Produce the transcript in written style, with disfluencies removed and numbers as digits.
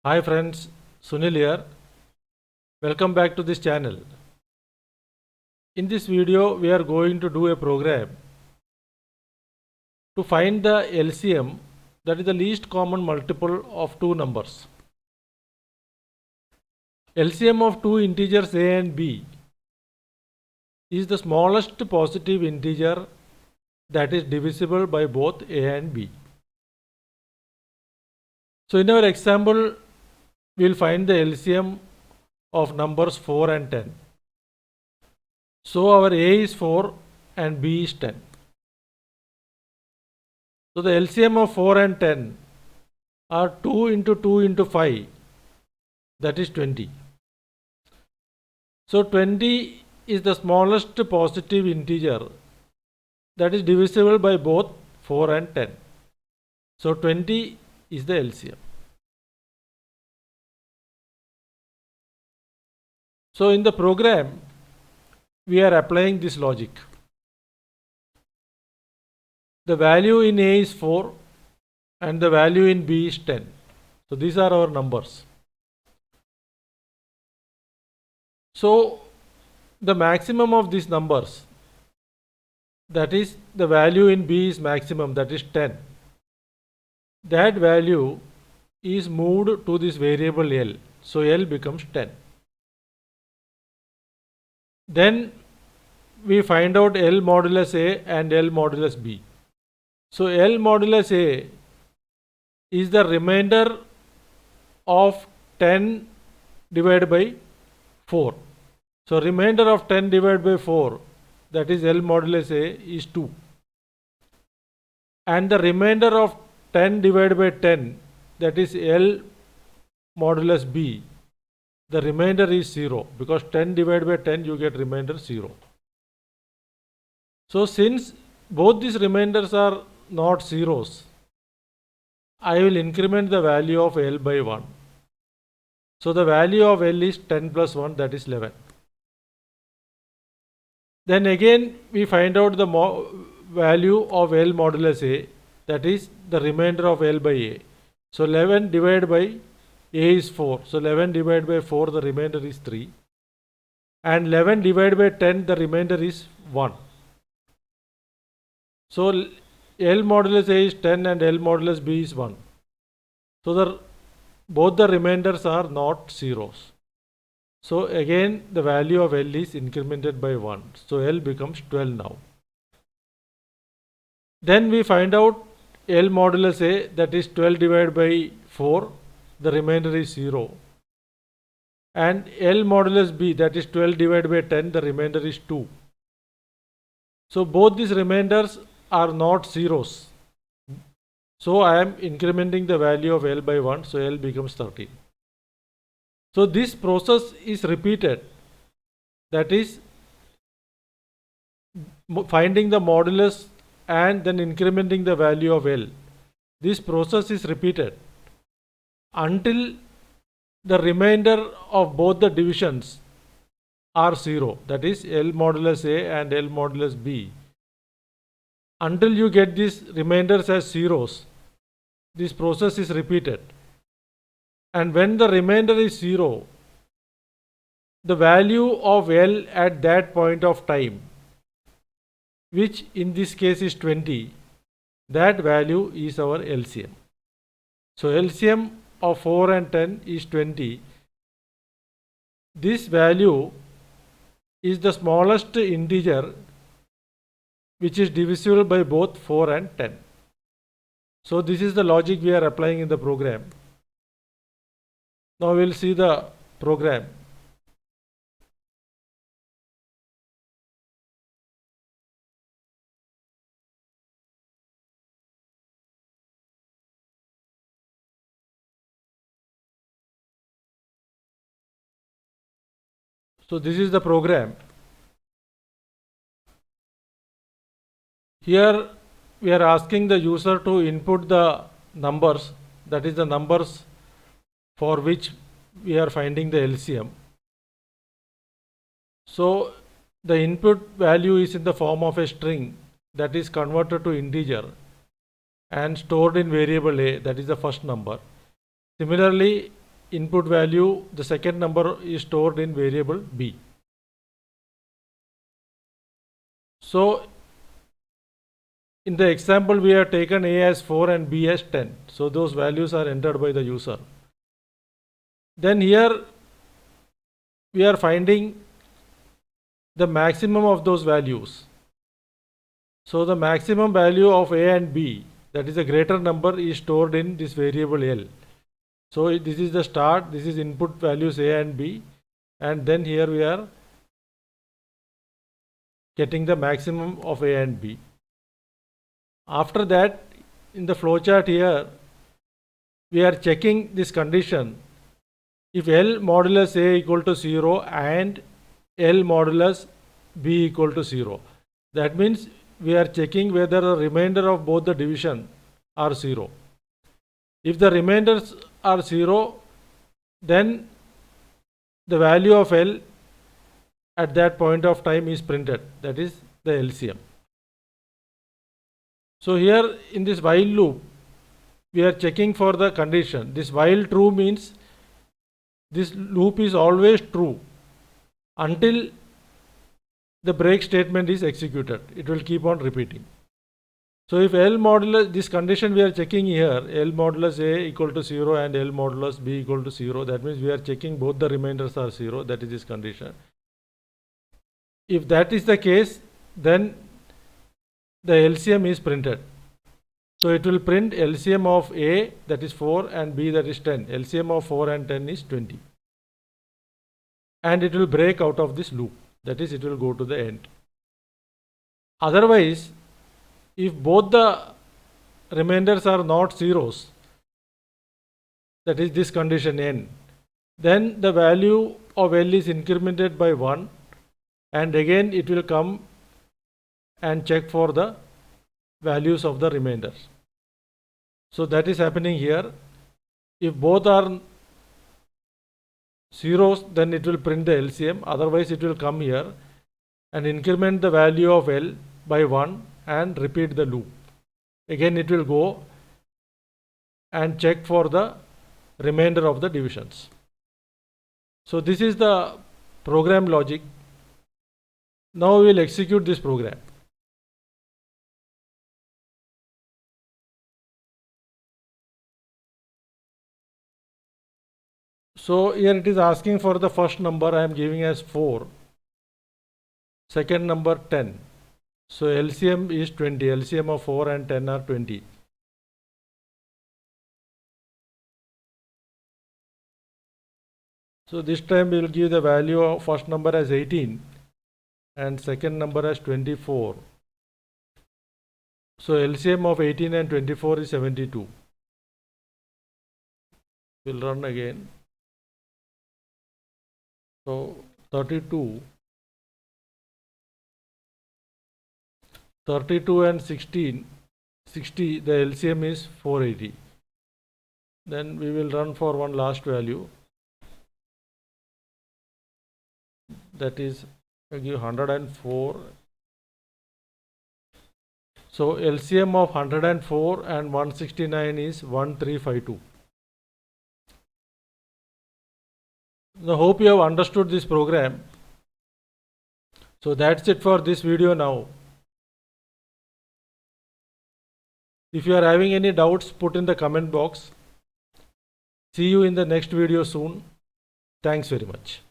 Hi friends, Sunil here. Welcome back to this channel. In this video, we are going to do a program to find the LCM, that is the least common multiple of two numbers. LCM of two integers a and b is the smallest positive integer that is divisible by both a and b. So in our example, we will find the LCM of numbers 4 and 10. So our a is 4 and b is 10. So the LCM of 4 and 10 are 2 into 2 into 5, that is 20. So 20 is the smallest positive integer that is divisible by both 4 and 10. So 20 is the LCM. So in the program, we are applying this logic. The value in A is 4 and the value in B is 10. So these are our numbers. So the maximum of these numbers, that is the value in B is maximum, that is 10. That value is moved to this variable L. So L becomes 10. Then we find out L modulus A and L modulus B. So L modulus A is the remainder of 10 divided by 4. So remainder of 10 divided by 4, that is L modulus A, is 2. And the remainder of 10 divided by 10, that is L modulus B, the remainder is 0, because 10 divided by 10 you get remainder 0. So since both these remainders are not zeros, I will increment the value of L by 1. So the value of L is 10 plus 1, that is 11. Then again we find out the value of L modulus A, that is the remainder of L by A. So 11 divided by A is 4. So 11 divided by 4, the remainder is 3. And 11 divided by 10, the remainder is 1. So L modulus A is 10 and L modulus B is 1. So both the remainders are not zeros. So again the value of L is incremented by 1. So L becomes 12 now. Then we find out L modulus A, that is 12 divided by 4, the remainder is 0. And L modulus B, that is 12 divided by 10, the remainder is 2. So both these remainders are not zeros. So I am incrementing the value of L by 1, so L becomes 13. So this process is repeated, that is finding the modulus and then incrementing the value of L. This process is repeated until the remainder of both the divisions are 0, that is L modulus A and L modulus B. Until you get these remainders as zeros, this process is repeated. And when the remainder is 0, the value of L at that point of time, which in this case is 20, that value is our LCM. So LCM of 4 and 10 is 20. This value is the smallest integer which is divisible by both 4 and 10. So this is the logic we are applying in the program. Now we will see the program. So this is the program. Here we are asking the user to input the numbers, that is the numbers for which we are finding the LCM. So the input value is in the form of a string that is converted to integer and stored in variable A, that is the first number. Similarly, input value, the second number is stored in variable B. So in the example, we have taken A as 4 and B as 10. So those values are entered by the user. Then here we are finding the maximum of those values. So the maximum value of A and B, that is a greater number, is stored in this variable L. So this is the start, this is input values A and B, and then here we are getting the maximum of A and B. After that, in the flowchart here, we are checking this condition. If L modulus A equal to 0 and L modulus B equal to 0, that means we are checking whether the remainder of both the division are 0. If the remainders are 0, then the value of L at that point of time is printed, that is the LCM. So here in this while loop, we are checking for the condition. This while true means this loop is always true until the break statement is executed. It will keep on repeating. So if L modulus, this condition we are checking here, L modulus A equal to 0 and L modulus B equal to 0, that means we are checking both the remainders are 0, that is this condition. If that is the case, then the LCM is printed. So it will print LCM of A, that is 4, and B, that is 10. LCM of 4 and 10 is 20. And it will break out of this loop, that is it will go to the end. Otherwise, if both the remainders are not zeros, that is this condition n, then the value of L is incremented by 1, and again it will come and check for the values of the remainders. So that is happening here. If both are zeros, then it will print the LCM, otherwise it will come here and increment the value of L by 1 and repeat the loop. Again it will go and check for the remainder of the divisions. So this is the program logic. Now we will execute this program. So here it is asking for the first number, I am giving as 4, second number 10. So LCM is 20, LCM of 4 and 10 are 20. So this time we will give the value of first number as 18 and second number as 24. So LCM of 18 and 24 is 72. We'll run again. So 32 and 16, 60, the LCM is 480. Then we will run for one last value, that is I give 104. So LCM of 104 and 169 is 1352. I hope you have understood this program. So that's it for this video now. If you are having any doubts, put in the comment box. See you in the next video soon. Thanks very much.